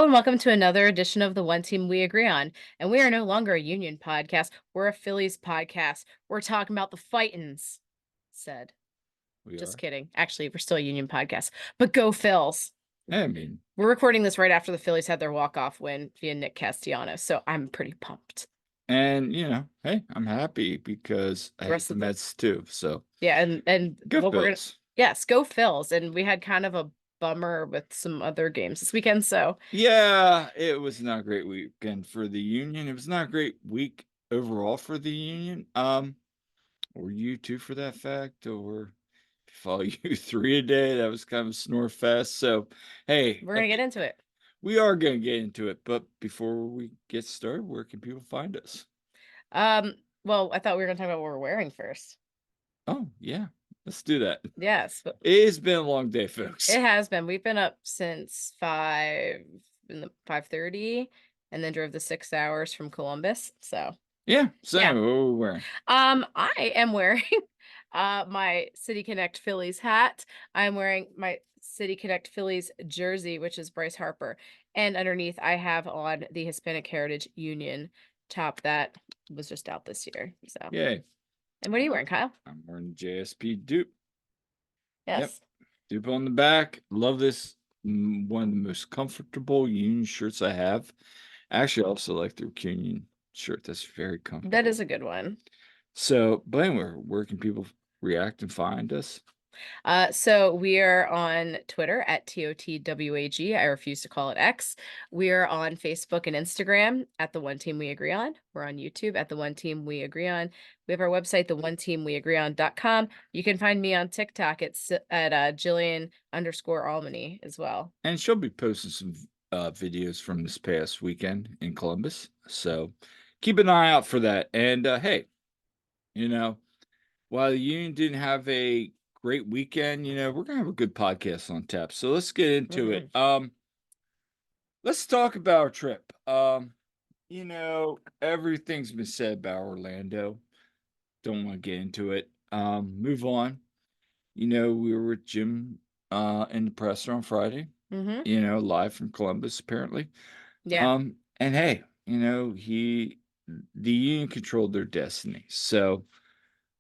and welcome to another edition of the One Team We Agree On. And we are no longer a Union podcast. We're a Phillies podcast. We're talking about the Fightins. Said. We Just are. kidding. Actually, we're still a Union podcast. But go Phils. I mean, We're recording this right after the Phillies had their walk-off win via Nick Castellanos. So I'm pretty pumped. and hey, I'm happy because I hate the Mets too. So yeah, and go what we're Phils. yes, go Phils. And we had kind of a bummer with some other games this weekend. So Yeah, it was not a great weekend for the Union. It was not a great week overall for the Union. Or you too for that fact, or follow you three a day. That was kind of a snore fest. So hey, we're gonna get into it. we are gonna get into it, but before we get started, where can people find us? Well, I thought we were gonna talk about what we're wearing first. Oh, yeah. Let's do that. Yes. It's been a long day, folks. It has been. We've been up since 5:30 and then drove the 6 hours from Columbus. So Yeah, same. yeah. What are we wearing? I am wearing my City Connect Phillies hat. I'm wearing my City Connect Phillies jersey, which is Bryce Harper. And underneath I have on the Hispanic Heritage Union top that was just out this year. So Yay. and what are you wearing, Kyle? I'm wearing JSP Dupe. Yes. Yep. Dupe on the back. Love this. One of the most comfortable Union shirts I have. Actually, I also like the Union shirt. That's very comfortable. That is a good one. So, but anyway, where can people react and find us? So we are on Twitter at TOTWAG. I refuse to call it X. We are on Facebook and Instagram at The One Team We Agree On. We're on YouTube at The One Team We Agree On. We have our website, theoneteamweagreeon.com. You can find me on TikTok at Jillian_Albany as well. And she'll be posting some videos from this past weekend in Columbus. So keep an eye out for that. And hey, while the Union didn't have a great weekend, we're gonna have a good podcast on tap. So let's get into it. Let's talk about our trip. Everything's been said about Orlando. Don't want to get into it. Move on. We were with Jim in the presser on Friday. Live from Columbus, apparently. Yeah. And hey, the Union controlled their destiny. So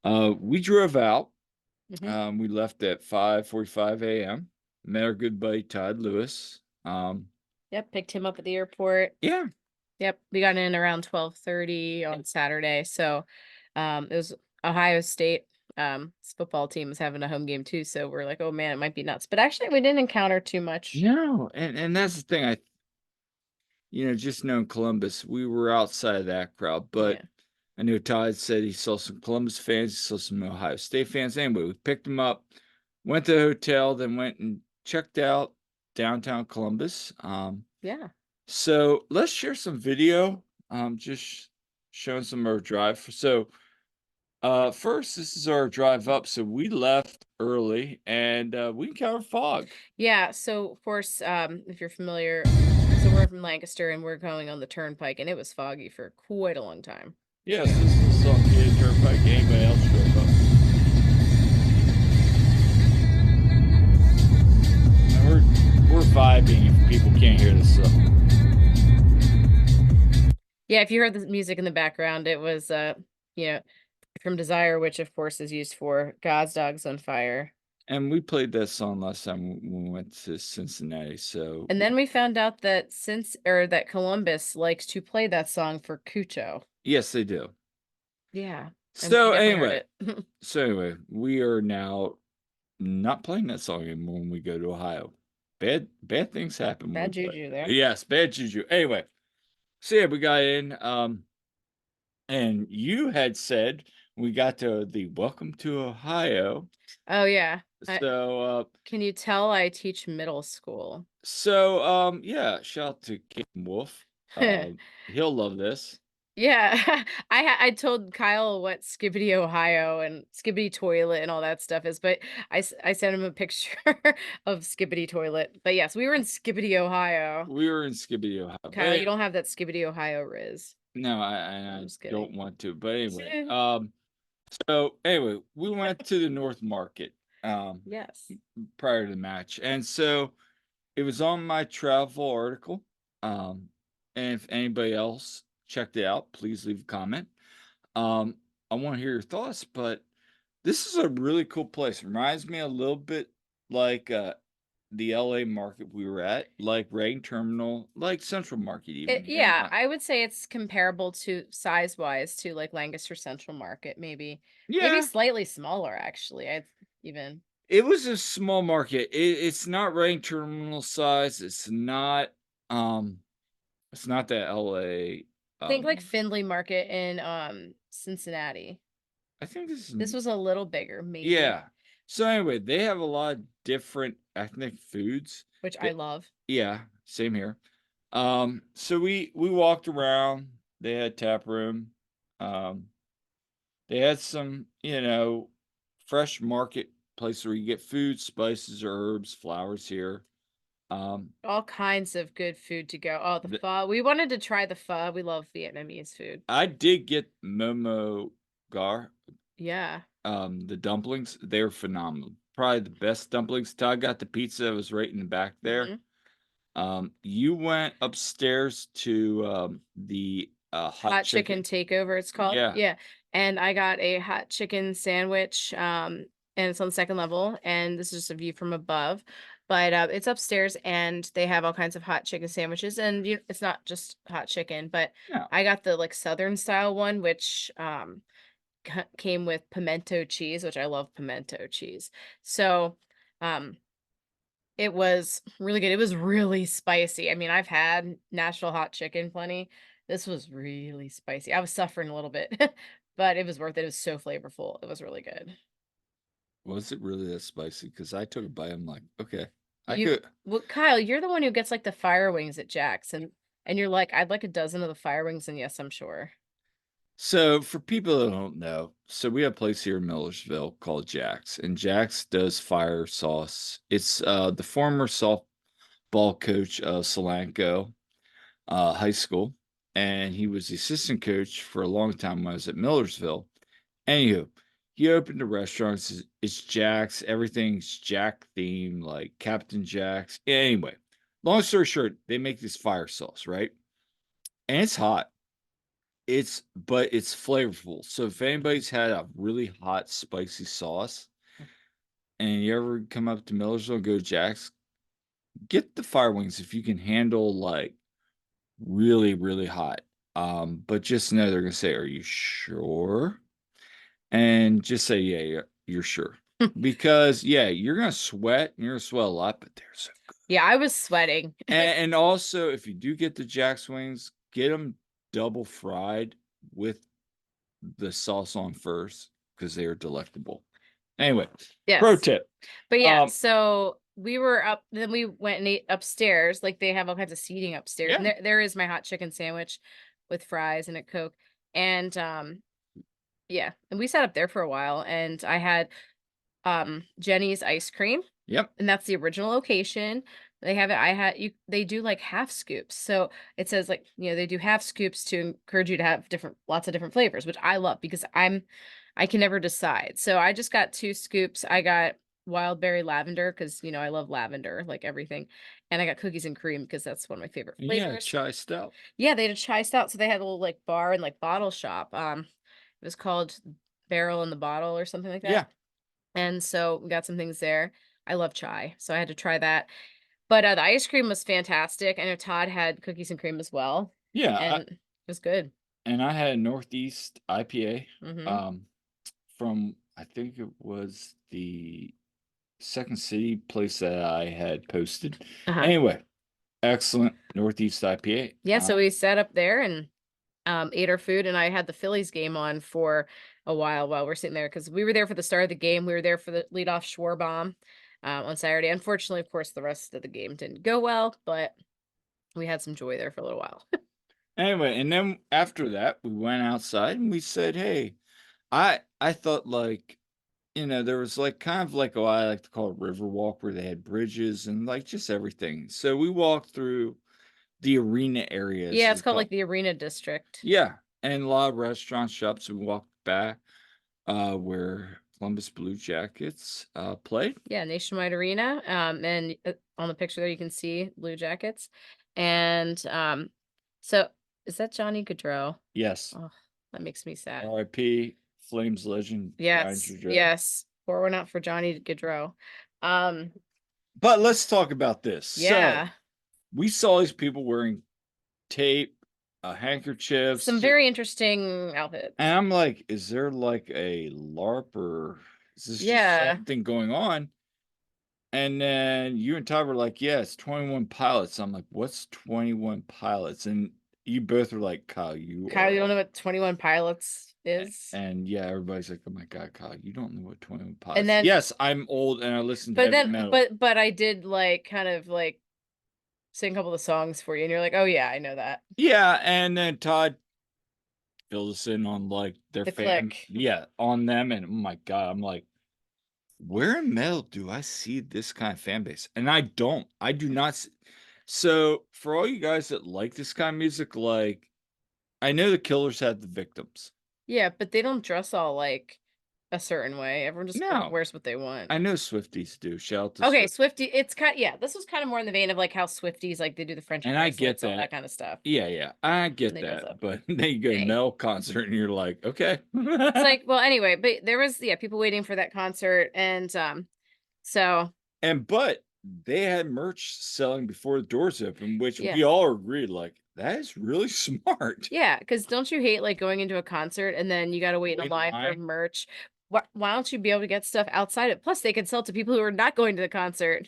we drove out. We left at 5:45 a.m. Met our good buddy Todd Lewis. Yep, picked him up at the airport. Yeah. Yep, we got in around 12:30 on Saturday. So it was Ohio State. This football team was having a home game too. So we're like, oh man, it might be nuts. But actually we didn't encounter too much. No, and that's the thing. Just knowing Columbus, we were outside of that crowd, but yeah. I know Todd said he saw some Columbus fans, he saw some Ohio State fans. Anyway, we picked them up, went to the hotel, then went and checked out downtown Columbus. Yeah. So let's share some video, just showing some of our drive. So first, this is our drive up. So we left early and we encountered fog. Yeah. So of course, if you're familiar, so we're from Lancaster and we're going on the turnpike and it was foggy for quite a long time. Yes, this is the Saltgate Turnpike. Anybody else drove up? We're vibing if people can't hear this stuff. Yeah, if you heard the music in the background, it was from Desire, which of course is used for God's Dog's on Fire. And we played that song last time when we went to Cincinnati. So and then we found out that that Columbus likes to play that song for Cucho. Yes, they do. Yeah. So anyway, we are now not playing that song anymore when we go to Ohio. Bad things happen. Bad juju there. Yes, bad juju. Anyway, so yeah, we got in. And you had said we got to the Welcome to Ohio. Oh yeah. So can you tell I teach middle school? So yeah, shout out to Kim Wolf. He'll love this. Yeah, I told Kyle what Skibbity Ohio and Skibbity Toilet and all that stuff is, but I sent him a picture of Skibbity Toilet. But yes, we were in Skibbity, Ohio. We were in Skibbity, Ohio. Kyle, you don't have that Skibbity, Ohio riz. No, I don't want to. But anyway, so anyway, we went to the North Market. Yes. Prior to the match, and so it was on my travel article. Um, and if anybody else checked it out, please leave a comment. Um, I want to hear your thoughts, but this is a really cool place. Reminds me a little bit like the LA market we were at, like Reagan Terminal, like Central Market, It, even. yeah, I would say it's comparable to size-wise to, like, Lancaster Central Market, maybe Yeah, slightly smaller, actually, I even it was a small market. It's not Reagan Terminal size. Um, it's not that LA. think, like, Um, Findlay Market in, Cincinnati. I think this is This was a little bigger, maybe, yeah. So anyway, they have a lot of different ethnic foods. which I That love. yeah, same here. So we walked around. They had tap room. Um, they had some, fresh market place where you get food, spices, herbs, flowers here. Um, All kinds of good food to go. Oh, the the, pho. We wanted to try the pho. We love Vietnamese food. I did get Momo Gar, Yeah. the dumplings. They're phenomenal. Probably the best dumplings. Todd got the pizza that was right in the back there. Mhm. You went upstairs to, the, hot Hot chicken chicken. takeover, it's called. Yeah, Yeah. And I got a hot chicken sandwich, and it's on the second level, and this is just a view from above. But it's upstairs, and they have all kinds of hot chicken sandwiches, and it's not just hot chicken, but no. I got the like Southern style one, which came with pimento cheese, which I love pimento cheese. So um, it was really good. It was really spicy. I mean, I've had Nashville hot chicken plenty. This was really spicy. I was suffering a little bit, but it was worth it. It was so flavorful. It was really good. Was it really that spicy? Because I took a bite, I'm like, "Okay, I You could." well, Kyle, you're the one who gets like the fire wings at Jack's, and you're like, I'd like a dozen of the fire wings, and yes, I'm sure. So, for people that don't know, so we have a place here in Millersville called Jack's, and Jack's does fire sauce. It's, the former softball coach of Solanco, High School, and he was the assistant coach for a long time when I was at Millersville. Anywho, he opened a restaurant. It's Jack's. Everything's Jack themed, like Captain Jack's. Anyway, long story short, they make this fire sauce, right? And it's hot. But it's flavorful. So if anybody's had a really hot, spicy sauce, and you ever come up to Millersville and go to Jack's, get the fire wings if you can handle like really, really hot. But just know they're gonna say, "Are you sure?" And just say, "Yeah, you're sure." Because yeah, you're gonna sweat, and you're gonna sweat a lot, but they're so good. Yeah, I was sweating. And also, if you do get the Jack's wings, get them double fried with the sauce on first because they are delectable. Anyway, pro Yes. tip. But yeah, Um, so we were up then we went and ate upstairs, like, they have all kinds of seating upstairs, and yeah, there is my hot chicken sandwich with fries and a Coke, and, yeah, and we sat up there for a while, and I had, Jenny's ice cream, yep, and that's the original location. They have it I had you they do, like, half scoops, so it says, like, they do half scoops to encourage you to have lots of different flavors, which I love because I can never decide. So I just got 2 scoops. I got wild berry lavender because I love lavender, like everything, and I got cookies and cream because that's one of my favorite yeah, flavors. chai stout. Yeah, they had a chai stout, so they had a little, like, bar and, like, bottle shop. It was called Barrel in the Bottle or something like that, Yeah, and so we got some things there. I love chai, so I had to try that. But, the ice cream was fantastic. I know Todd had cookies and cream as well, yeah. and it was good. And I had a Northeast IPA Mhm. um, from I think it was the Second City place that I had posted. Uh-huh. Anyway, excellent Northeast IPA. Yeah, so we sat up there and, ate our food, and I had the Phillies game on for a while we're sitting there because we were there for the start of the game. We were there for the leadoff Schwarbaum, on Saturday. Unfortunately, of course, the rest of the game didn't go well, but we had some joy there for a little while. Anyway, and then after that, we went outside and we said, "Hey," I thought like there was like kind of like what I like to call a river walk where they had bridges and like just everything. So we walked through the arena areas, Yeah, as it's they called, call like, it. the Arena District. Yeah, and a lot of restaurant shops. We walked back where Columbus Blue Jackets played. Yeah, Nationwide Arena, and, on the picture there, you can see Blue Jackets, And, so is that Johnny Gaudreau? Yes. Oh, that makes me sad. R.I.P. Flames legend Johnny Yes, Gaudreau. yes. Pour one out for Johnny Gaudreau. Um, But let's talk about this. So yeah. we saw these people wearing tape, Some handkerchiefs, very interesting outfits. and I'm like, is there like a LARP or is this just Yeah. something going on? And then you and Todd were like, yeah, it's 21 Pilots. I'm like, what's 21 Pilots? And you both were like, Kyle, you Kyle, are you don't old. know what 21 Pilots is? And yeah, everybody's like, oh my God, Kyle, you don't know what 21 And Pilots. then Yes, I'm old and I listen to but heavy then metal. but I did, like, kind of, like, sing a couple of songs for you, and you're like, "Oh, yeah, I know that." Yeah, and then Todd filled us in on like their The fan, Click. yeah, on them. And oh my God, I'm like, where in metal do I see this kind of fan base? And I don't. I do not. So for all you guys that like this kind of music, like I know the Killers had the Victims. Yeah, but they don't dress all, like, a certain way. Everyone just No, wears what they want. I know Swifties do. Shout out to Okay, Swift. Swiftie it's kind yeah, this was kinda more in the vein of, like, how Swifties, like, they do the friendship And I get bracelets, all that. that kinda stuff, Yeah, yeah, I and get they dress that. up. But then you go to Hey. metal concert and you're like, okay. It's like well, anyway, but there was, yeah, people waiting for that concert, and, so But they had merch selling before the doors opened, which yeah. we all agreed, like, that is really smart. Yeah, because 'cause don't you hate, like, going into a concert and then you gotta wait in a Wait in line for line. merch? Why don't you be able to get stuff outside it? Plus, they can sell to people who are not going to the concert,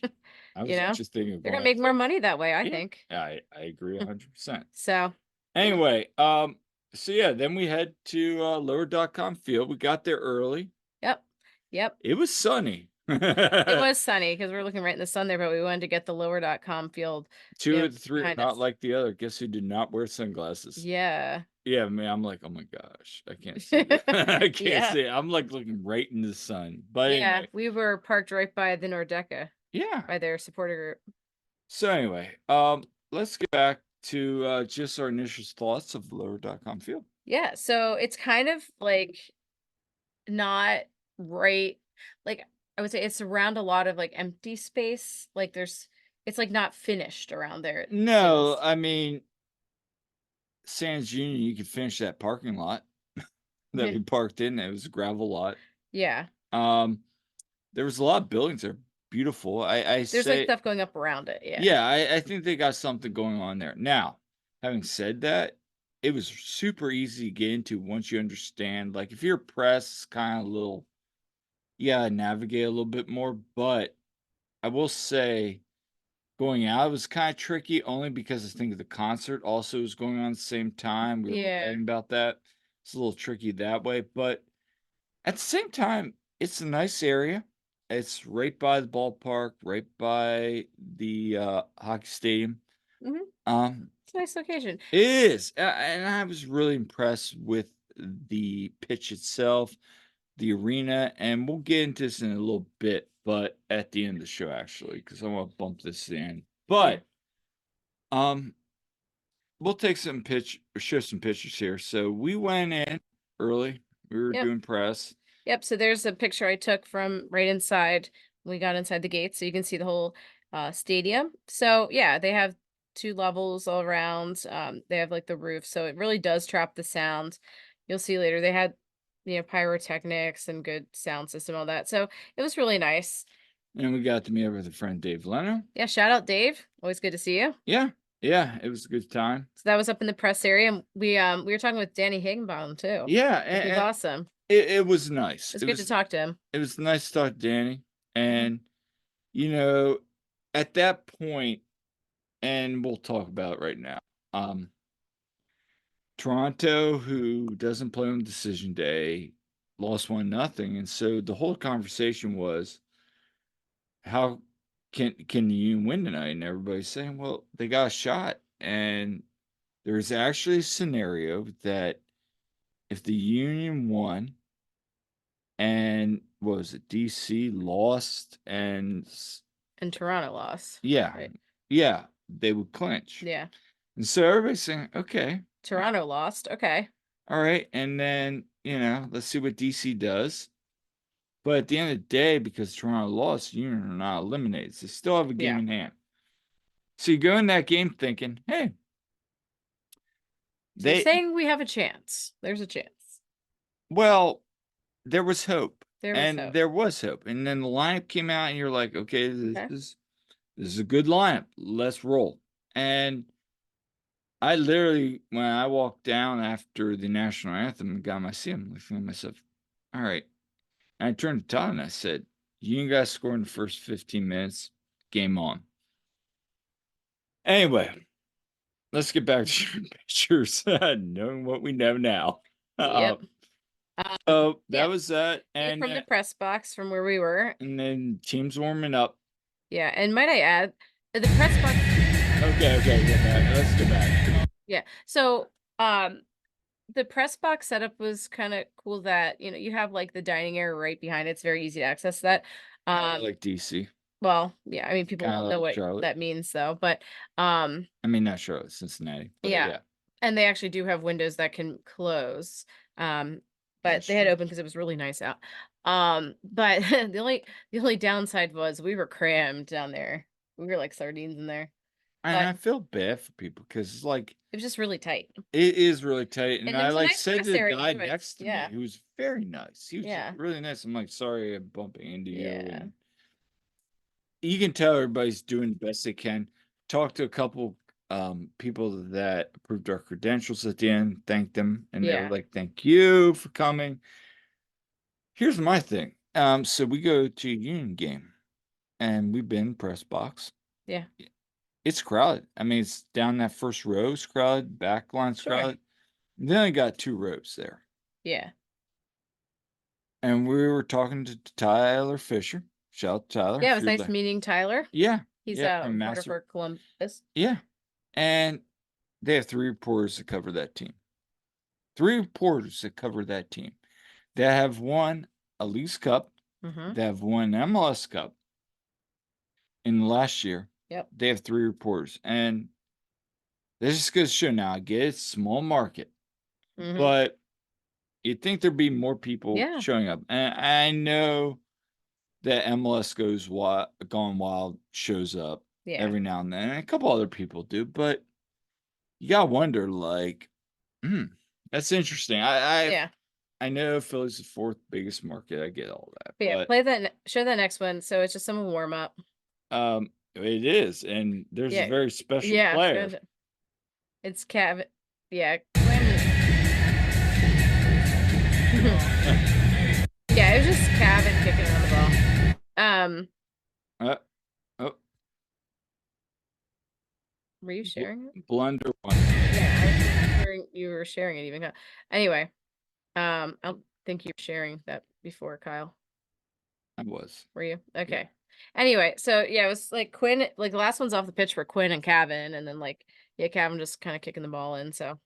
I you was know? actually thinking of They're gonna going make more outside. money that way, I Yeah, think. I agree 100%. So, yeah. Anyway, so yeah, then we head to lower.com field. We got there early. Yep. Yep. It was sunny. It was sunny because 'cause we're looking right in the sun there, but we wanted to get the lower.com field, Two of the three are behind not us. like the other. Guess who did not wear sunglasses? Yeah. Yeah, man. I'm like, oh my gosh, I can't see you. I can't Yeah. see it. I'm like looking right in the sun. But Yeah, anyway, we were parked right by the Nordeca, yeah. by their supporter group. So anyway, let's get back to just our initial thoughts of lower.com field. Yeah, so it's kind of, like, not right like, I would say it's around a lot of, like, empty space, like, it's, like, not finished around there, in No, this I mean, Sands Union, you could finish that parking lot that we parked in. It was a gravel lot. Yeah. Um, there was a lot of buildings there. Beautiful. I There's, like, say, stuff going up around it, yeah. yeah, I think they got something going on there. Now, having said that, it was super easy to get into once you understand. Like, if you're pressed, it's kind of a little, yeah, navigate a little bit more. But I will say, going out was kind of tricky only because I think the concert also was going on at the same time. We were Yeah. chatting about that. It's a little tricky that way, but at the same time, it's a nice area. It's right by the ballpark, right by the hockey stadium. Mhm. Um, It's a nice location. it is, and I was really impressed with the pitch itself, the arena, and we'll get into this in a little bit, but at the end of the show, actually, because I want to bump this in. Yeah. But um, we'll take some show some pictures here. So we went in early. We were Yep. doing press. Yep, so there's a picture I took from right inside we got inside the gate, so you can see the whole, stadium. So, yeah, they have 2 levels all around, they have, like, the roof, so it really does trap the sound. You'll see later they had, pyrotechnics and good sound system, all that, so it was really nice. And we got to meet up with a friend, Dave Leno. Yeah, shout out Dave, always good to see you. Yeah, yeah, it was a good time. So that was up in the press area, and we were talking with Danny Higginbotham too, Yeah, which was and awesome. it was nice. It's great to talk to him. It was nice to talk to Danny, Mhm. and you know, at that point, and we'll talk about it right now. Um, Toronto, who doesn't play on decision day, lost 1-0, and so the whole conversation was, how can the Union win tonight? And everybody's saying, well, they got a shot, and there's actually a scenario that if the Union won and what was it, DC lost and And Toronto lost, yeah, right? yeah, they would clinch. Yeah. And so everybody's saying, okay, Toronto lost, okay. all right, and then let's see what DC does. But at the end of the day, because Toronto lost, Union are not eliminated. So they still have a game Yeah. in hand. So you go in that game thinking, hey, So they saying we have a chance. There's a chance. well, there was hope. There was And hope. there was hope. And then the lineup came out and you're like, okay, Okay. this is a good lineup. Let's roll. And I literally, when I walked down after the national anthem and got my seat, I'm looking at myself, all right. And I turned to Todd and I said, you guys score in the first 15 minutes, game on. Anyway, let's get back to your pictures, knowing what we know now. Yep. So that Yeah. was that. From the press box from where we were. And then teams warming up. Yeah. And might I add, the press box. Okay, get back. Let's get back. Yeah. So, the press box setup was kind of cool that, you have like the dining area right behind it. It's very easy to access that. Like DC. Well, yeah, I mean, people Kinda won't know like what Charlotte. that means though, but, I mean, not Charlotte, Cincinnati, but yeah. yeah. And they actually do have windows that can close. Um, but That's they had true. open because it was really nice out. But the only downside was we were crammed down there. We were like sardines in there. And But I feel bad for people because, like, it was just really tight. it is really tight. And And there I, was a like, nice said press to the area guy too. next to me, Yeah. who was very nice. He was Yeah. really nice. I'm like, sorry I'm bumping into you. Yeah. And you can tell everybody's doing the best they can. Talked to a couple people that approved our credentials at the end, thanked them, and they were Yeah. like, thank you for coming. Here's my thing. So we go to a Union game and we've been press box. Yeah. It's crowded. I mean, it's down that first row, it's crowded, back line's Sure. crowded. Then I got 2 rows there. Yeah. And we were talking to Tyler Fisher. Shout out to Tyler. Yeah, it If was you're nice there. meeting Tyler. Yeah. He's Yeah. a From reporter Master. for Columbus. Yeah. And they have 3 reporters that cover that team. 3 reporters that cover that team. They have won a Leafs Cup. Mm-hmm. They have won MLS Cup in the last year. Yep. They have 3 reporters. And this just goes to show now, I get it's small market, but you'd think there'd be more people Yeah. showing up. And I know that MLS Gone Wild shows up Yeah. every now and then. And a couple other people do, but you gotta wonder, like, that's interesting. Yeah. I know Philly's the 4th biggest market. I get all that, But yeah, but play that. Show that next one. So it's just some warm up. it is, and there's a Yeah. very special Yeah. player. It's Cav. Yeah. Yeah, it was just Cavan kicking on the ball. Oh, Were you sharing it? blunder one. Yeah, I was sharing. You were sharing it even. Anyway, I don't think you were sharing that before, Kyle. I was. Were you? Yeah. Okay. Anyway, so yeah, it was like Quinn, like the last one's off the pitch for Quinn and Cavan, and then like Cavan just kind of kicking the ball in. So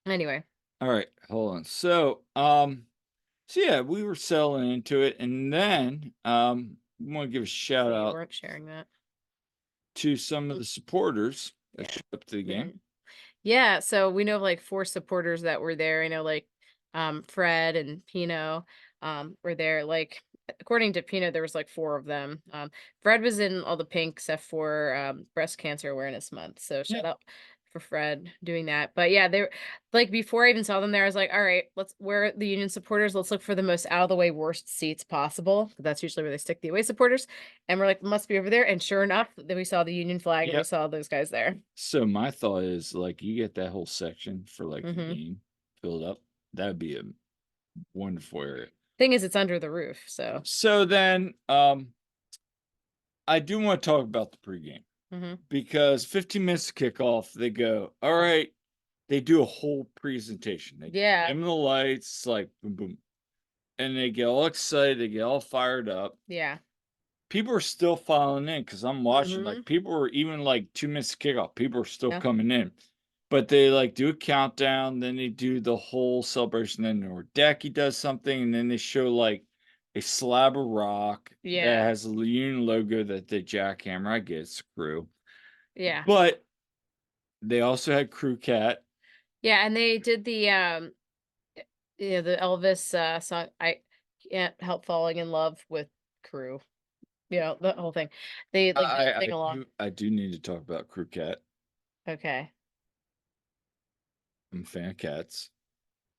anyway. All right, hold on. So yeah, we were selling into it, and then we want to give a shout You out weren't sharing that. to some of the supporters that showed up to the game. Yeah, so we know of like 4 supporters that were there. I know like Fred and Pino were there. Like according to Pino, there was like 4 of them. Fred was in all the pink except for breast cancer awareness month. So shout out for Fred doing that. But yeah, they were like before I even saw them there, I was like, all right, where the Union supporters, let's look for the most out of the way worst seats possible. That's usually where they stick the away supporters. And we're like, must be over there. And sure enough, then we saw the Union flag and we saw those guys there. So my thought is like you get that whole section for like the game filled up. That'd be a wonderful area. Thing is, it's under the roof, so. So then I do want to talk about the pregame. Because 15 minutes to kickoff, they go, all right, they do a whole presentation. They dim the lights, like boom, boom. And they get all excited, they get all fired up. Yeah. People are still filing in because I'm watching. Like people were even like 2 minutes to kickoff, people are still coming in. But they like do a countdown, then they do the whole celebration, then Nordecki does something, and then they show like a slab of rock that has a Union logo that they jackhammer. I get it's crew. Yeah. But they also had Crew Cat. Yeah, and they did the the Elvis song, I Can't Help Falling in Love with Crew. the whole thing. They like the I sing along. do need to talk about Crew Cat. Okay, I'm a fan of cats.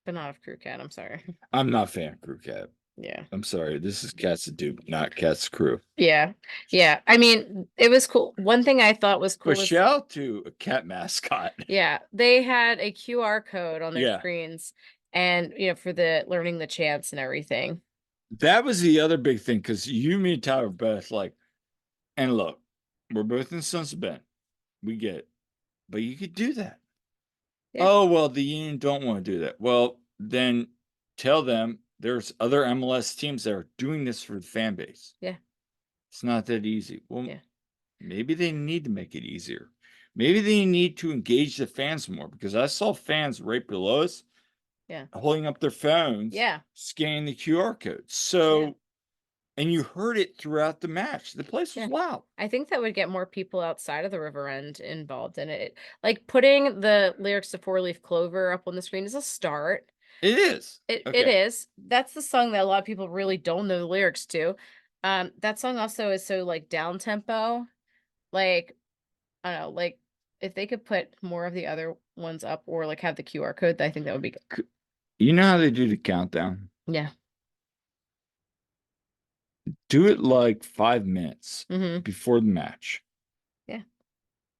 but not of Crew Cat. I'm sorry. I'm not a fan of Crew Cat. Yeah. I'm sorry. This is Cats to do, not Cats Crew. Yeah. Yeah. I mean, it was cool. One thing I thought was But cool is, shout out to a cat mascot. yeah, they had a QR code on their Yeah. screens and, for the learning the chants and everything. That was the other big thing because you, me, and Tyler were both like, and look, we're both in Sons of Ben. We get it. But you could do that. Yeah. Oh, well, the union don't want to do that. Well, then tell them there's other MLS teams that are doing this for the fan base. Yeah. It's not that easy. Well, Yeah. maybe they need to make it easier. Maybe they need to engage the fans more because I saw fans right below us Yeah. holding up their phones, Yeah. scanning the QR code. Yeah. So, and you heard it throughout the match. The place was Yeah. loud. I think that would get more people outside of the River End involved in it. Like putting the lyrics to Four Leaf Clover up on the screen is a start. It is. It Okay. is. That's the song that a lot of people really don't know the lyrics to. That song also is so like down tempo. Like, I don't know, like if they could put more of the other ones up or like have the QR code, I think that would be good. You know how they do the countdown? Yeah. Do it like 5 minutes Mm-hmm. before the match Yeah.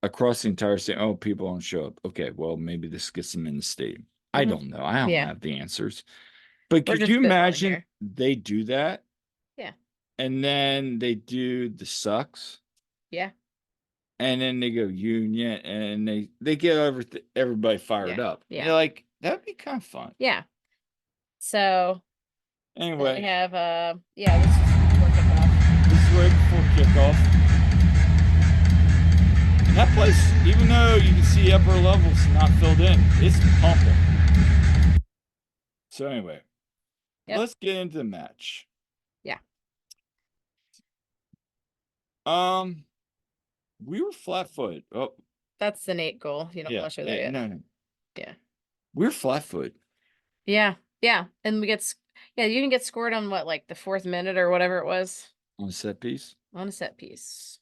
across the entire state. Oh, people don't show up. Okay, well, maybe this gets them in the stadium. I Mm-hmm. don't know. I don't Yeah. have the answers. But We're could just you spitballing imagine here. they do that Yeah. and then they do the sucks Yeah. and then they go union and they get everybody fired Yeah. up. Yeah. You're like, that'd be kind of fun. Yeah. So they Anyway, have yeah, this is before kickoff. this is right before kickoff. And that place, even though you can see upper levels not filled in, it's pumping. So anyway, Yep. let's get into the match. Yeah. We were flat-footed. Oh, That's the Nate goal. You don't yeah. want to show that yet. No. Yeah. We're flat-footed. Yeah. Yeah. And yeah, you can get scored on what, like the 4th minute or whatever it was On a set piece. on a set piece.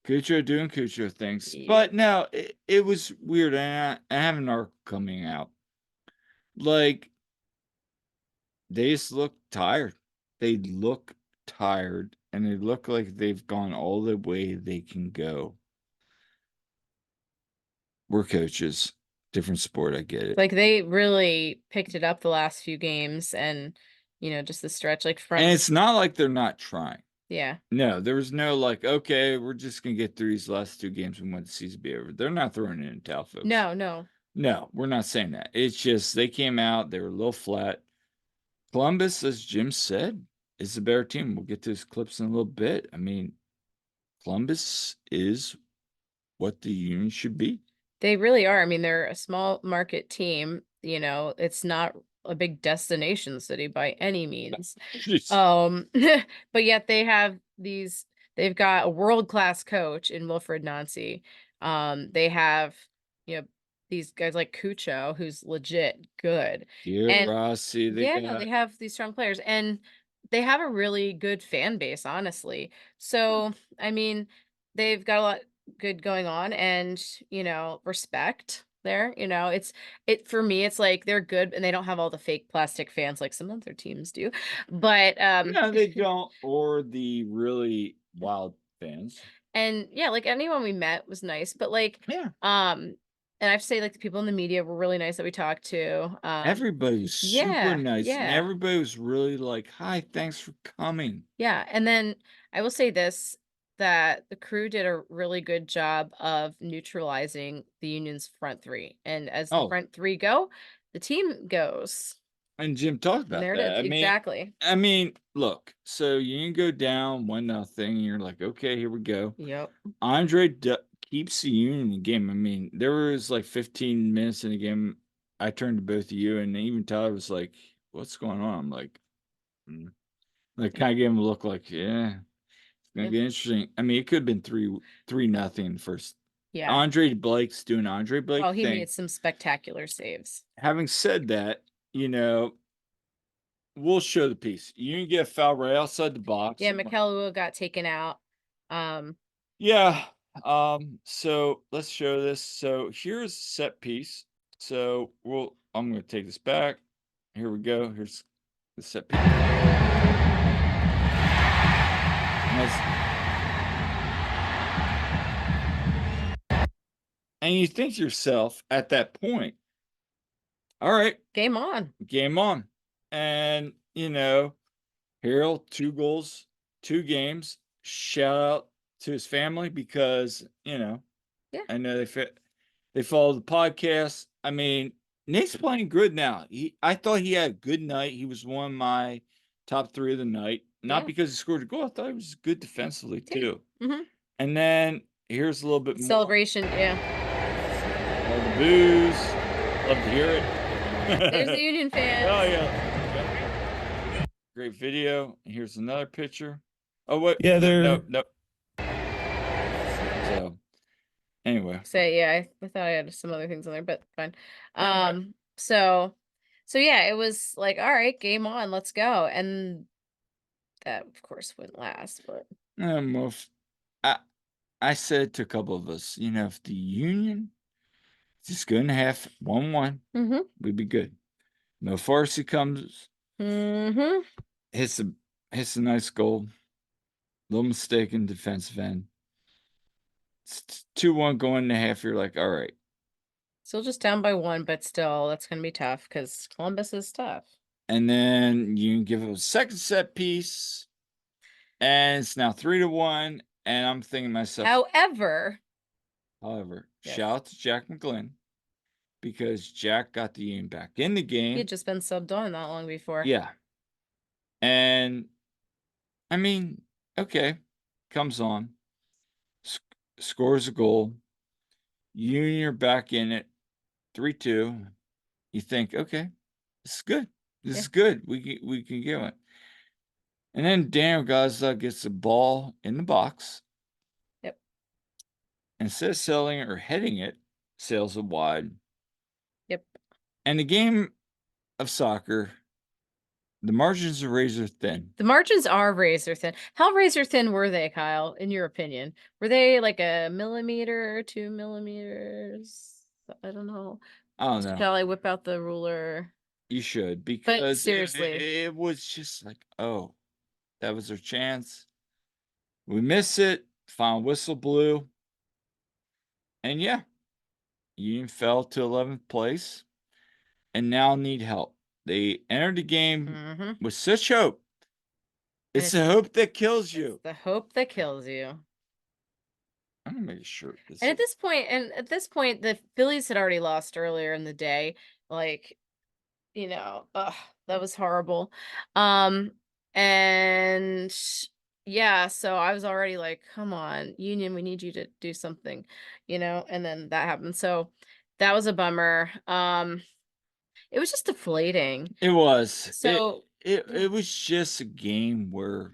Cucho doing Cucho things. Yep. But no, it was weird. And I have an arc coming out. Like, they just look tired. They look tired. And they look like they've gone all the way they can go. We're coaches. Different sport, I get it. Like they really picked it up the last few games and just the stretch like And from it's not like they're not trying. yeah. No, there was no like, okay, we're just gonna get through these last 2 games and want the season to be over. They're not throwing it in towel, folks. No, no. No, we're not saying that. It's just they came out, they were a little flat. Columbus, as Jim said, is a better team. We'll get to his clips in a little bit. I mean, Columbus is what the Union should be. They really are. I mean, they're a small market team, it's not a big destination city by any means. But yet they've got a world-class coach in Wilfred Nancy. They have, these guys like Cucho, who's legit good. Here, And Rossi, yeah, no, they have these strong players and they have a really good fan base, honestly. So, I mean, they've got a lot good going on and, respect there. It for me, it's like they're good and they don't have all the fake plastic fans like some other teams do. But no, they don't, or the really wild fans. and yeah, like anyone we met was nice, but like Yeah. and I have to say, like, the people in the media were really nice that we talked to. Everybody was super Yeah, nice, and yeah. everybody was really like, "Hi, thanks for coming." Yeah, and then I will say this, that the crew did a really good job of neutralizing the Union's front three, and as the Oh, front three go, the team goes. and Jim talked And about there it is, that. exactly. I mean, look, so you can go down 1-0, and you're like, "Okay, here we go." Yep. Andre keeps the Union in the game. I mean, there was like 15 minutes in the game. I turned to both of you, and even Tyler was like, "What's going on?" I'm like, "Hmm." Like, Yeah. kind of gave him a look like, yeah, it's gonna Yeah. get interesting. I mean, it could have been 3-0 first. Yeah. Andre Blake's doing Andre Blake Oh, he thing. made some spectacular saves. Having said that, we'll show the piece. You can get a foul right outside the box. Yeah, McKellar got taken out. Yeah. So let's show this. So here's set piece. So I'm gonna take this back. Here we go. Here's the set piece. And you think to yourself at that point, all right, Game on. game on. And Harold, 2 goals, 2 games. Shout out to his family because, Yeah. I know they follow the podcast. I mean, Nate's playing good now. I thought he had a good night. He was one of my top 3 of the night. Not Yeah. because he scored a goal. I thought he was good defensively Yeah. too. Mhm. And then here's a little bit more. Celebration, yeah. All the booze. Love to hear it. There's the Union fans. Oh yeah. Great video. And here's another picture. Oh wait. Yeah, Nope. So anyway. Yeah, I thought I had some other things on there, but fine. So yeah, it was like, all right, game on, let's go. And that of course wouldn't last, but Well, I said to a couple of us, if the Union just go in half 1-1, we'd be good. No Farsi comes, hits a nice goal. Little mistake in defensive end. It's 2-1 going into half. You're like, all right. Still just down by 1, but still that's gonna be tough because Columbus is tough. And then you give it a second set piece, and it's now 3-1. And I'm thinking to myself, However, yes. Shout out to Jack McGlynn because Jack got the Union back in the He game. had just been subbed on not long before. Yeah. And I mean, okay, comes on, scores a goal. Union are back in it, 3-2. You think, okay, this is good. This is good. We can get it. And then Daniel Gazza gets the ball in the box. Yep. Instead of sailing it or heading it, sails it wide. Yep. And the game of soccer, the margins are razor thin. The margins are razor thin. How razor thin were they, Kyle, in your opinion? Were they like a millimeter, 2 millimeters? I don't know. I don't know. Shall I whip out the ruler? You should, But because seriously, it was just like, oh, that was our chance. We miss it. Final whistle blew. And yeah, Union fell to 11th place and now need help. They entered the game with such hope. It's the hope that kills you. It's the hope that kills you. I'm gonna make a shirt. And at this point, the Phillies had already lost earlier in the day. Like, that was horrible. And yeah, so I was already like, come on, Union, we need you to do something, and then that happened. So that was a bummer. It was just deflating. It was. So it was just a game where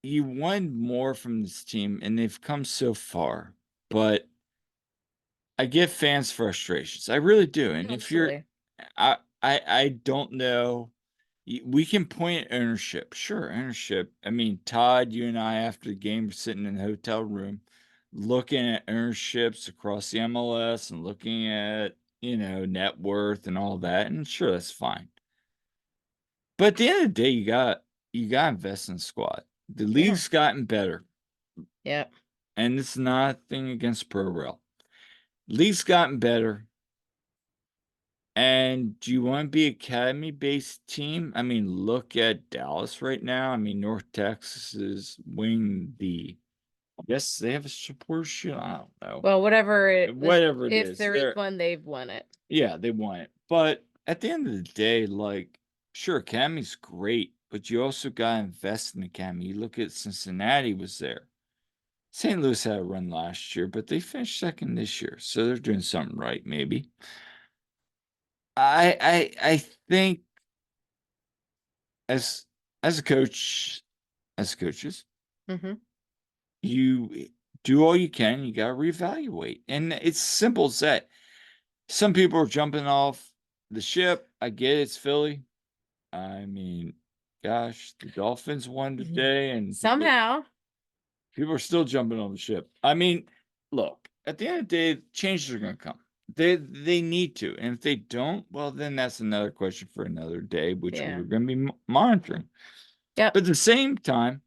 you wanted more from this team, and they've come so far. But I get fans' frustrations. I really do. And if you're, I don't know. We can point at ownership. Sure, ownership. I mean, Todd, you and I, after the game, were sitting in the hotel room looking at ownerships across the MLS and looking at, net worth and all that. And sure, that's fine. But at the end of the day, you got to invest in the squad. The league's gotten better. Yeah. And it's nothing against Pro Rail. League's gotten better. And do you want to be academy-based team? I mean, look at Dallas right now. I mean, North Texas is winning the. Yes, they have a supporter shield. I don't know. Well, whatever it is. If there is one, they've won it. Yeah, they won it. But at the end of the day, like, sure, academy's great, but you also got to invest in the academy. You look at Cincinnati was there. St. Louis had a run last year, but they finished second this year, so they're doing something right, maybe. I think as a coach, as coaches, you do all you can. You got to reevaluate, and it's simple as that. Some people are jumping off the ship. I get it, it's Philly. I mean, gosh, the Dolphins won Mhm. today, and Somehow. people are still jumping on the ship. I mean, look, at the end of the day, changes are going to come. They need to, and if they don't, well, then that's another question for another day, which Yeah. we're going to be monitoring. Yep. But at the same time,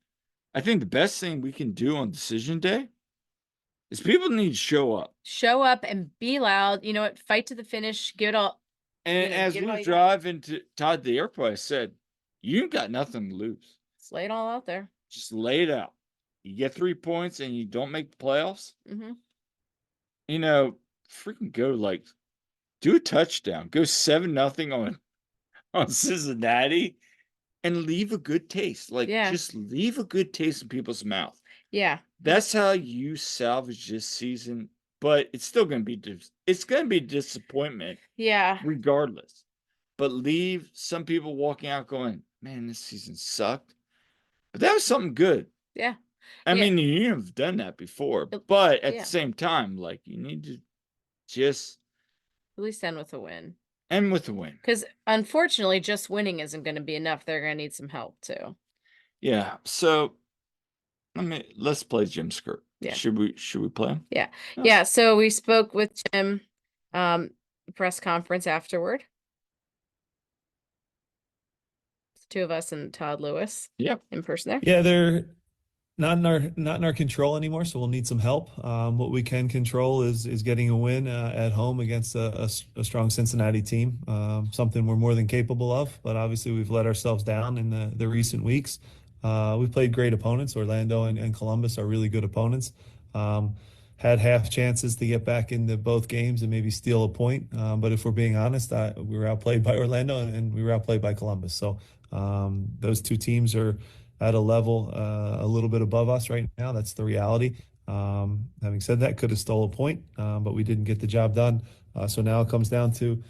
I think the best thing we can do on decision day is people need to show up. Show up and be loud. You know what? Fight to the finish. Give it all, And as give we it all were you got. driving to Todd the airport, I said, "You ain't got nothing to lose. Just lay it all out there. Just lay it out. You get 3 points and you don't make the playoffs, Hmm. you know, freaking go like do a touchdown, go 7-0 on Cincinnati, and leave a good taste. Like Yeah. just leave a good taste in people's mouth. Yeah. That's how you salvage this season. But it's still going to be it's going to be disappointment Yeah. regardless. But leave some people walking out going, man, this season sucked. But that was something good. Yeah. I Yeah. mean, you have done that before, At- but at the Yeah. same time, like you need to just At least end with a win. end with a win. Because unfortunately, just winning isn't going to be enough. They're going to need some help too. Yeah. So let's play Jim Skirt. Yeah. Should we play him? Yeah. No. Yeah. So we spoke with Jim, um, press conference afterward. The two of us and Todd Lewis Yep. in person there. Yeah, they're not in our control anymore, so we'll need some help. What we can control is getting a win at home against a strong Cincinnati team. Something we're more than capable of, but obviously we've let ourselves down in the recent weeks. We've played great opponents. Orlando and Columbus are really good opponents. Had half chances to get back into both games and maybe steal a point. But if we're being honest, we were outplayed by Orlando and we were outplayed by Columbus. So those two teams are at a level a little bit above us right now. That's the reality. Having said that, could have stole a point, but we didn't get the job done. So now it comes down to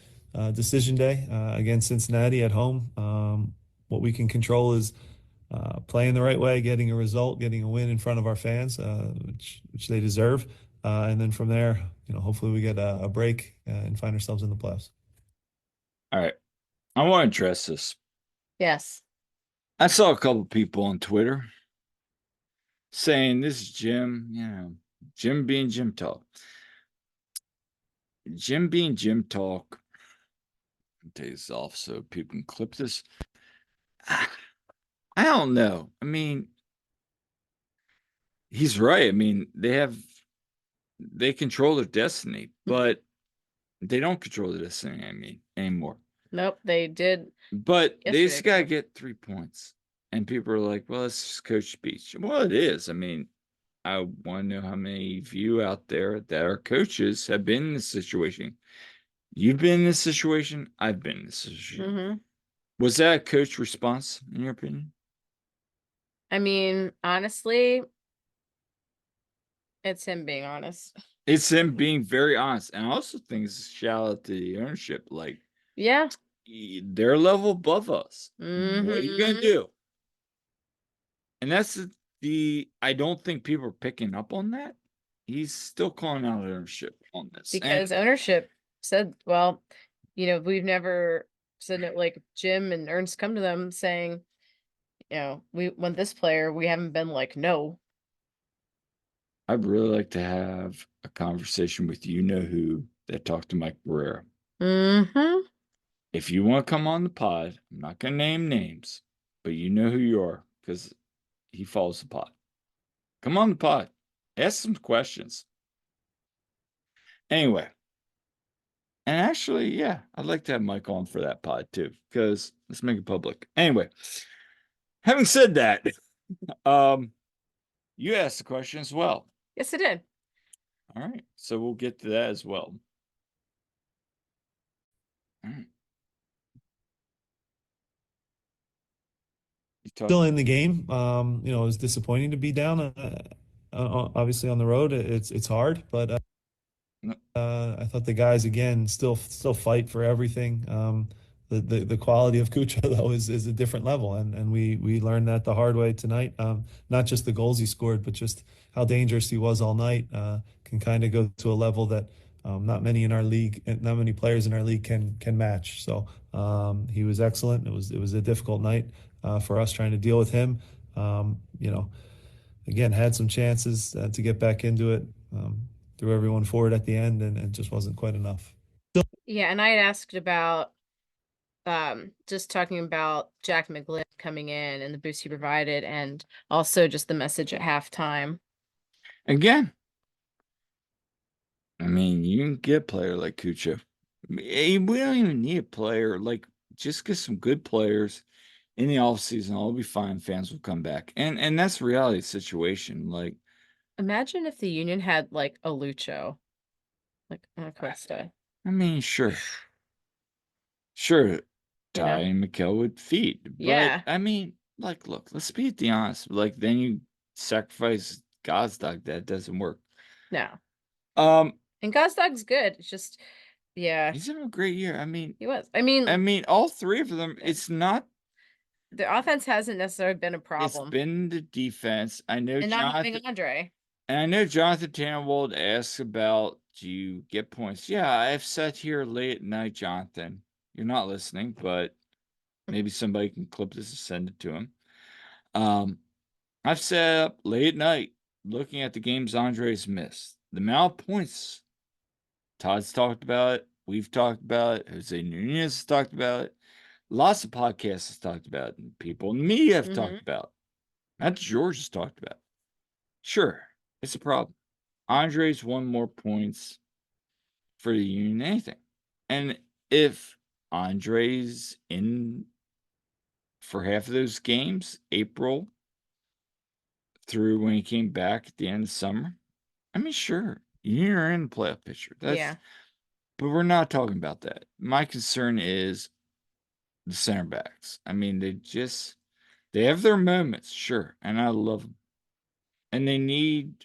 decision day against Cincinnati at home. What we can control is playing the right way, getting a result, getting a win in front of our fans, which they deserve. And then from there, hopefully we get a break and find ourselves in the playoffs. All right. I want to address this. Yes. I saw a couple people on Twitter saying this is Jim, Jim being Jim talk. Jim being Jim talk. I'll take this off so people can clip this. I don't know. I mean, he's right. I mean, they control their destiny, but they don't control their destiny, anymore. Nope. They did. But they just Yesterday, gotta get 3 points. And people are like, well, it's just coach speech. Well, it is. I mean, I want to know how many of you out there that are coaches have been in this situation. You've been in this situation. I've been in this situation. Mhm. Was that a coach response, in your opinion? I mean, honestly, it's him being honest. It's him being very honest. And I also think it's a shout out to the ownership. Like, Yeah. they're a level above us. What are you going to Mhm. do? And that's I don't think people are picking up on that. He's still calling out ownership on this. Because ownership said, well, we've never said it, like Jim and Ernst come to them saying, we want this player. We haven't been like, no. I'd really like to have a conversation with who that talked to Mike Barrera. Mm-hmm. If you want to come on the pod, I'm not going to name names, but you know who you are because he follows the pod. Come on the pod. Ask some questions. Anyway, and actually, yeah, I'd like to have Mike on for that pod too, because let's make it public. Anyway, having said that, you asked the question as well. Yes, it did. All right, so we'll get to that as well. All right. Still in the game. It was disappointing to be down. Obviously on the road, it's hard, but I thought the guys again still fight for everything. The quality of Kucha though is a different level, and we learned that the hard way tonight. Not just the goals he scored, but just how dangerous he was all night. Can kind of go to a level that not many in our league, and not many players in our league can match. So he was excellent. It was a difficult night for us trying to deal with him. Again, had some chances to get back into it. Threw everyone forward at the end, and it just wasn't quite enough. Yeah, and I had asked about just talking about Jack McGlynn coming in and the boost he provided, and also just the message at halftime. Again, I mean, you can get a player like Kucha. We don't even need a player. Like, just get some good players in the offseason. All will be fine. Fans will come back. And that's the reality situation. Like, imagine if the Union had like a Lucho, like a Cuesta. I mean, sure. Sure, Ty and Mikhail would feed. Yeah. But I mean, like, look, let's be honest. Like, then you sacrifice Gazdag. That doesn't work. No. And Gazdag's good. It's just, yeah. He's having a great year. I mean, he was. I mean, all three of them, it's not. The offense hasn't necessarily been a problem. It's been the defense. I know and not having Andre. And I know Jonathan Tannenwald asks about, do you get points? Yeah, I've sat here late at night, Jonathan. You're not listening, but maybe somebody can clip this and send it to him. I've sat up late at night looking at the games Andre's missed. The amount of points Todd's talked about it. We've talked about it. Jose Nunez has talked about it. Lots of podcasts have talked about it. And people in the media have talked about it. Matt George has talked about it. Sure, it's a problem. Andre's won more points for the Union than anything. And if Andre's in for half of those games, April through when he came back at the end of summer, I mean, sure, you're in the playoff picture. Yeah. But we're not talking about that. My concern is the center backs. I mean, they have their moments, sure, and I love them. And they need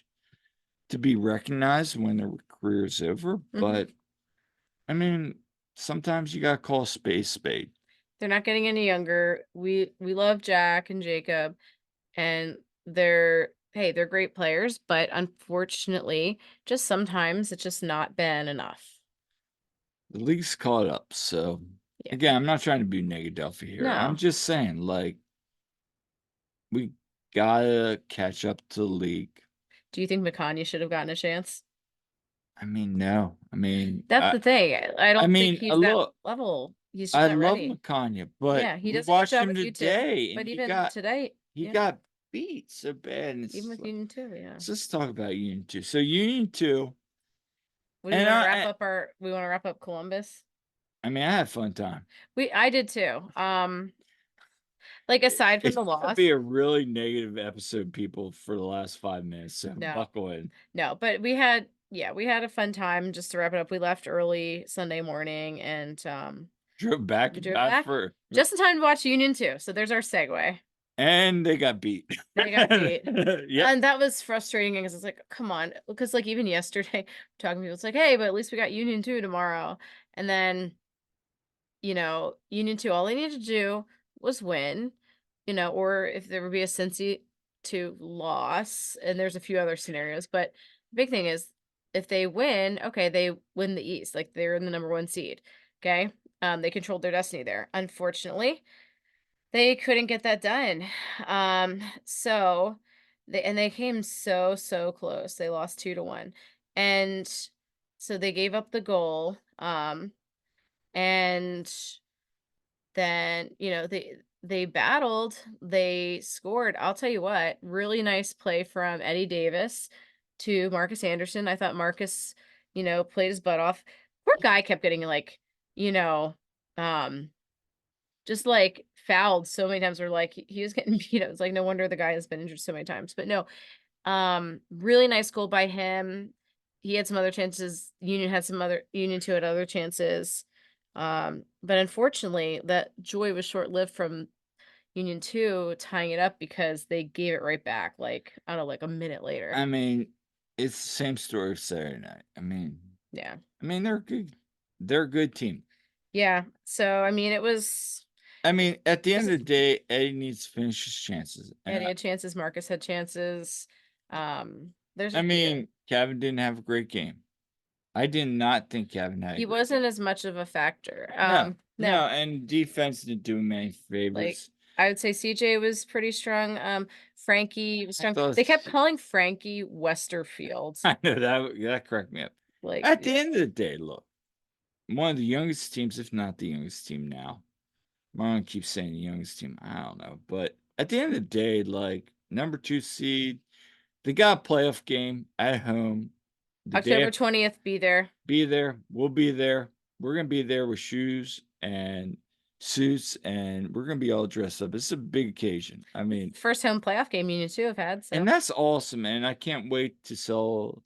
to be recognized when their career is over. But, I mean, sometimes you got to call a spade. They're not getting any younger. We love Jack and Jacob, and they're great players, but unfortunately, just sometimes it's just not been enough. The league's caught up, so again, I'm not trying to be Negadelphia here. No. I'm just saying, like, we gotta catch up to the league. Do you think McConaughey should have gotten a chance? I mean, no. I mean, that's the thing. I don't think he's that level. He's just I not love ready. McConaughey, but Yeah, he does watched job him with you today, too. But and even today, he got beat so bad. And even with Union 2, yeah. Let's talk about Union 2. So Union 2. We want to wrap up Columbus. I mean, I had a fun time. I did too. Like aside from the loss, it'll be a really negative episode, people, for the last 5 minutes. So buckle in. No, but we had a fun time. Just to wrap it up, we left early Sunday morning and drove back for just in time to watch Union 2. So there's our segue. And they got beat. Yeah. And that was frustrating because it's like, come on. Because like even yesterday, talking to people, it's like, hey, but at least we got Union 2 tomorrow. And then, Union 2, all they needed to do was win, or if there would be a Cincy 2 loss, and there's a few other scenarios. But the big thing is if they win, okay, they win the East. Like they're in the number 1 seed. Okay. They controlled their destiny there. Unfortunately, they couldn't get that done. So they came so close. They lost 2-1. And so they gave up the goal. And then, they battled, they scored. I'll tell you what, really nice play from Eddie Davis to Marcus Anderson. I thought Marcus, played his butt off. Poor guy kept getting like, just like fouled so many times, or like he was getting beat up. It's like no wonder the guy has been injured so many times. But no, really nice goal by him. He had some other chances. Union 2 had other chances. But unfortunately that joy was short-lived from Union 2 tying it up because they gave it right back, like, I don't know, like a minute later. I mean, it's the same story of Saturday night. I mean, yeah. I mean, they're good. They're a good team. Yeah. So, I mean, it was. I mean, at the end of the day, Eddie needs to finish his chances. Eddie had chances. Marcus had chances. Kevin didn't have a great game. I did not think Kevin had. He wasn't as much of a factor. No, and defense didn't do him any Like, favors. I would say CJ was pretty strong. Frankie was strong. thought- They kept calling Frankie Westerfield. I know that cracked me up. Like, At the end of the day, look, one of the youngest teams, if not the youngest team now. Marlon keeps saying the youngest team. I don't know, but at the end of the day, like number 2 seed, they got a playoff game at home. October 20th, be there. Be there. We'll be there. We're gonna be there with shoes and suits, and we're gonna be all dressed up. It's a big occasion. I mean, First home playoff game Union 2 have had. So. and that's awesome, man. I can't wait to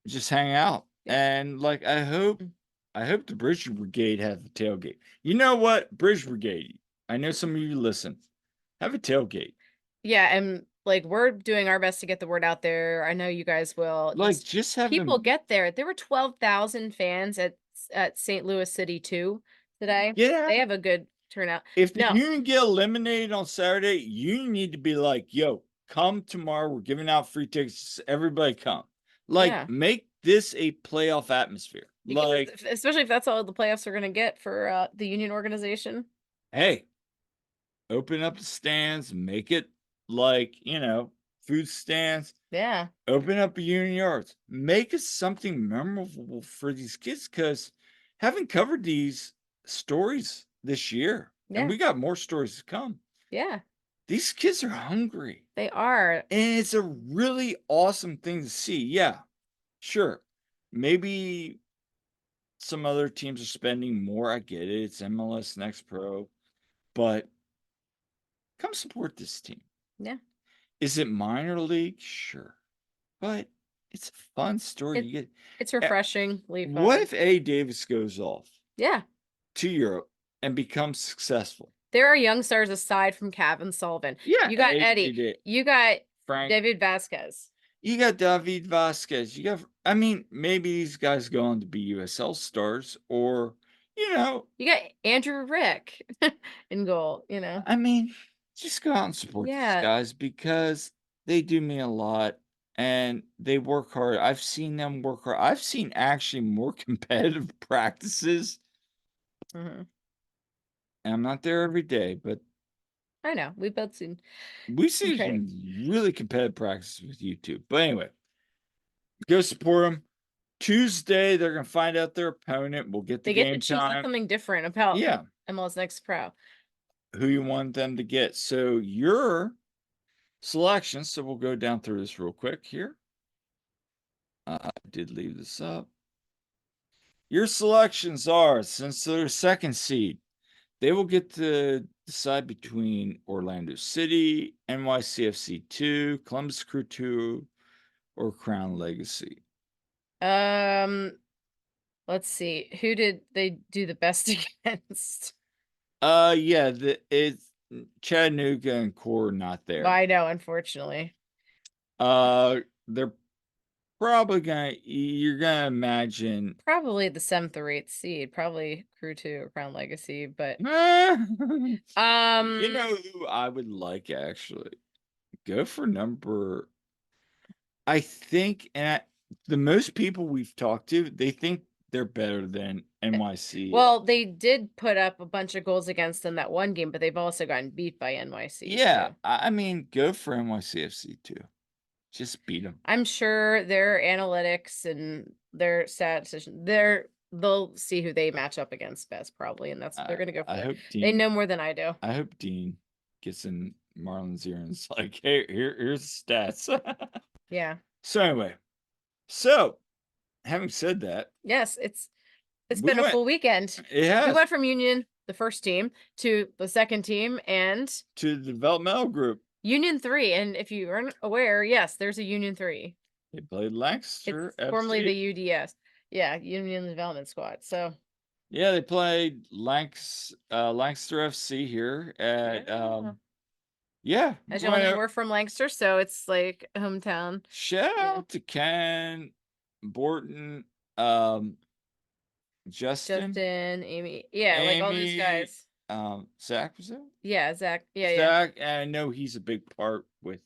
just hang out. Yeah. And like I hope the Bridge Brigade has a tailgate. You know what? Bridge Brigade. I know some of you listen. Have a tailgate. Yeah, and like we're doing our best to get the word out there. I know you guys will. Like just have people get there. There were 12,000 fans at St. Louis City 2 today. Yeah. They have a good turnout. If the Union get eliminated on Saturday, you need to be like, yo, come tomorrow. We're giving out free tickets. Everybody come. Like, make this a playoff atmosphere. Like, especially if that's all the playoffs are going to get for the Union organization. Hey, open up the stands, make it like, food stands. Yeah. Open up a Union Yards. Make it something memorable for these kids, because having covered these stories this year, and we got more stories to come. Yeah. These kids are hungry. They are. And it's a really awesome thing to see. Yeah, sure. Maybe some other teams are spending more. I get it. It's MLS Next Pro. But come support this team. Yeah. Is it minor league? Sure. But it's a fun story. It's refreshing. What if A. Davis goes off? Yeah. To Europe and becomes successful? There are young stars aside from Kevin Sullivan. Yeah. You got Eddie. You got Frank. David Vasquez. You got David Vasquez. You got, maybe these guys go on to be USL stars, or, You got Andrew Rick in goal, just go out and support these guys, because they do mean a lot and they work hard. I've seen them work hard. I've seen actually more competitive practices. Mm-hmm. And I'm not there every day, but I know. We've both seen. We've seen some really competitive practices with YouTube. But anyway, go support them. Tuesday, they're going to find out their opponent. We'll get the game time. They get to choose something different about MLS Next Pro. Who you want them to get. So your selections, so we'll go down through this real quick here. I did leave this up. Your selections are, since they're second seed, they will get to decide between Orlando City, NYCFC 2, Columbus Crew 2, or Crown Legacy. Let's see. Who did they do the best against? Yeah, it's Chattanooga and Core not there. I know, unfortunately. They're probably you're gonna imagine probably the 7th or 8th seed, probably Crew 2 or Crown Legacy, but you know who I would like, actually? Go for number, I think, and the most people we've talked to, they think they're better than NYC. Well, they did put up a bunch of goals against them that one game, but they've also gotten beat by NYC. Yeah, too. Go for NYCFC too. Just beat them. I'm sure their analytics and their statistician, they'll see who they match up against best, probably, and they're going to go for it. They know more than I do. I hope Dean gets in Marlon's ear and it's like, hey, here's the stats. Yeah. So anyway, having said that, yes, it's been a full weekend. Yeah, we went from Union, the first team, to the second team, and to the developmental group. Union 3, and if you aren't aware, yes, there's a Union 3. They played Lancaster, formerly the UDS. Yeah, Union Development Squad. So yeah, they played Lancaster FC here at As y'all know, we're from Lancaster, so it's like hometown. Shout out to Ken, Borton, Justin, Amy. Yeah, like all these guys. Zach was it? Yeah, Zach. Yeah, Zach, and I know he's a big part with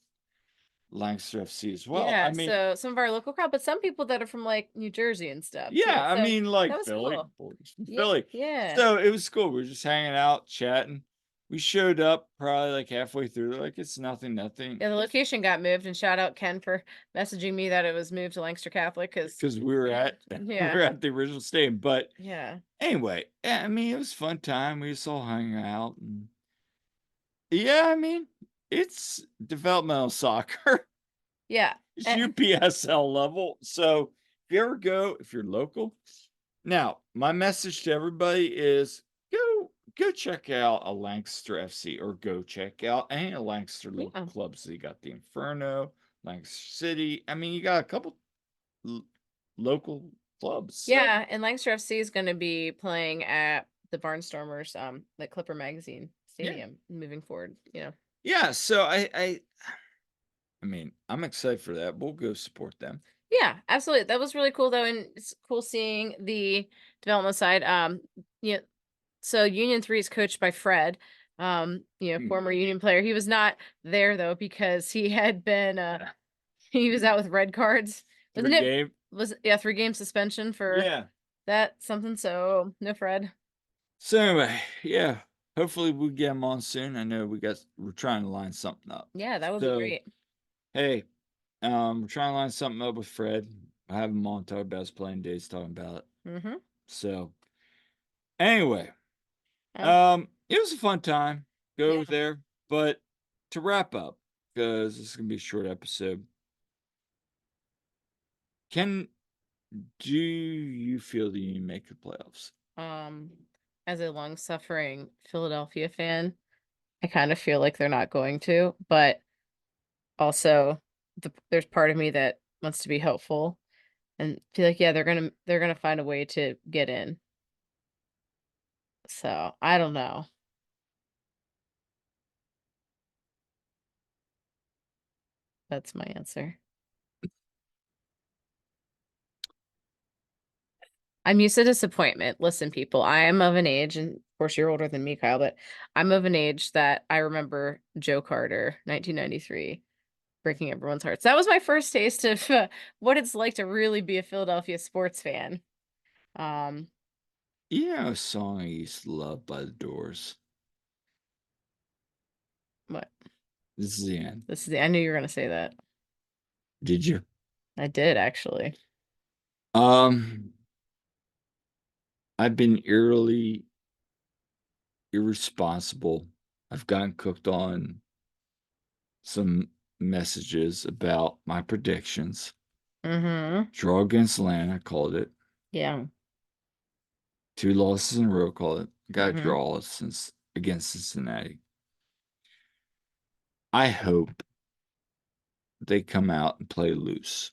Lancaster FC as well. Yeah, I mean, so some of our local crowd, but some people that are from like New Jersey and stuff too. yeah, I So mean, like that was Philly, cool. boys from Yeah, Philly. yeah. So it was cool. We were just hanging out, chatting. We showed up probably like halfway through. They're like, it's nothing. Yeah, the location got moved, and shout out Ken for messaging me that it was moved to Lancaster Catholic Because we were at we yeah, were at the original stadium. But yeah, anyway, yeah, I mean, it was a fun time. We just all hung out, and yeah, I mean, it's developmental soccer. yeah. It's Eh, UPSL level. So if you ever go, if you're local, now my message to everybody is go check out a Lancaster FC, or go check out any of Lancaster local yeah. clubs. You got the Inferno, Lancaster City. I mean, you got a couple local clubs. So. Yeah, and Lancaster FC is going to be playing at the Barnstormers, the Clipper Magazine Stadium moving forward. Yeah. So I mean, I'm excited for that. We'll go support them. Yeah, absolutely. That was really cool though, and it's cool seeing the development side. Yeah. So Union 3 is coached by Fred, former Union player. He was not there though because he had been he was out with red cards. Wasn't it? Was 3-game suspension for that something? So no Fred. So anyway, yeah. Hopefully we get him on soon. I know we're trying to line something up. Yeah, that would be great. Hey, we're trying to line something up with Fred. I have him on, talk about his playing days, talking about it. Mm-hmm. So anyway, it was a fun time. Go there. But to wrap up, because this is gonna be a short episode. Do you feel that you make the playoffs? As a long-suffering Philadelphia fan, I kind of feel like they're not going to, but also there's part of me that wants to be hopeful and feel like, yeah, they're gonna find a way to get in. So I don't know. That's my answer. I'm used to disappointment. Listen, people, I am of an age, and of course you're older than me, Kyle, but I'm of an age that I remember Joe Carter, 1993, breaking everyone's hearts. That was my first taste of what it's like to really be a Philadelphia sports fan. A song I used to love by the Doors. What? This is the end. I knew you were gonna say that. Did you? I did actually. I've been eerily irresponsible. I've gotten cooked on some messages about my predictions. Mm-hmm. Draw against Atlanta, I called it. Yeah. 2 losses in a row, called it. Got a draw against Cincinnati. I hope they come out and play loose.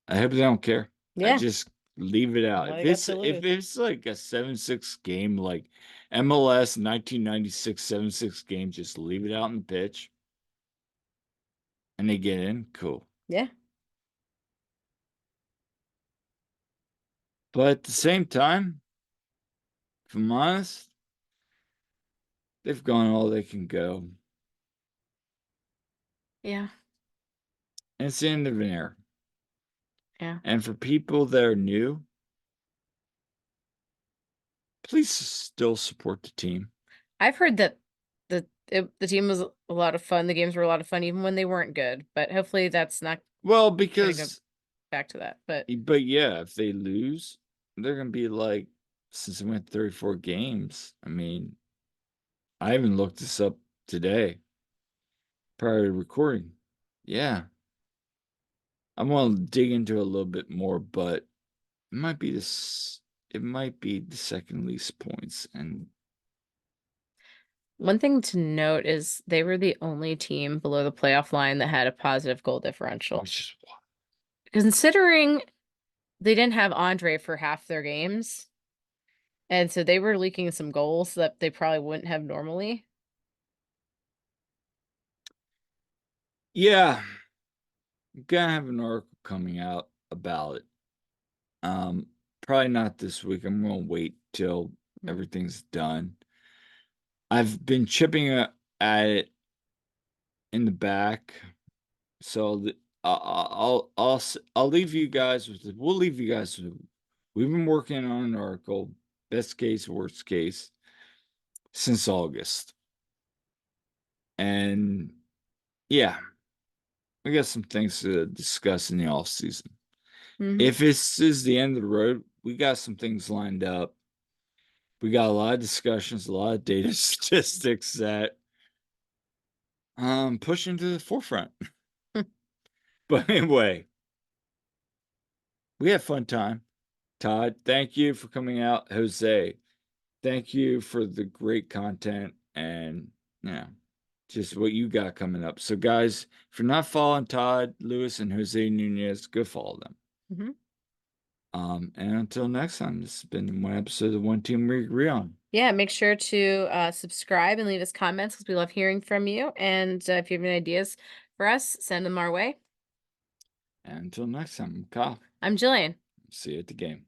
I hope they don't care. I just leave it out. If it's like a 7-6 game, like MLS 1996 7-6 game, just leave it out in the pitch. And they get in, cool. Yeah. But at the same time, if I'm honest, they've gone all they can go. Yeah. And it's the end of an era. Yeah. And for people that are new, please still support the team. I've heard that the team was a lot of fun. The games were a lot of fun, even when they weren't good. But hopefully that's not because back to that. But yeah, if they lose, they're gonna be like, since they went 34 games. I mean, I even looked this up today prior to recording. Yeah. I want to dig into it a little bit more, but it might be the second least points. And one thing to note is they were the only team below the playoff line that had a positive goal differential. which is wild. Considering they didn't have Andre for half their games, and so they were leaking some goals that they probably wouldn't have normally. Yeah. I'm gonna have an article coming out about it. Probably not this week. I'm gonna wait till everything's done. I've been chipping at it in the back, So I'll leave you guys with we'll leave you guys with, we've been working on an article, best case, worst case, since August. And yeah, we got some things to discuss in the off season. If this is the end of the road, we got some things lined up. We got a lot of discussions, a lot of data statistics that push into the forefront. But anyway, we had fun time. Todd, thank you for coming out. Jose, thank you for the great content and just what you got coming up. So guys, if you're not following Todd, Lewis, and Jose Nunez, go follow them. And until next time, this has been one episode of One Team We Agree On. Yeah, make sure to subscribe and leave us comments because we love hearing from you. And if you have any ideas for us, send them our way. And until next time, I'm Kyle. I'm Jillian. See you at the game.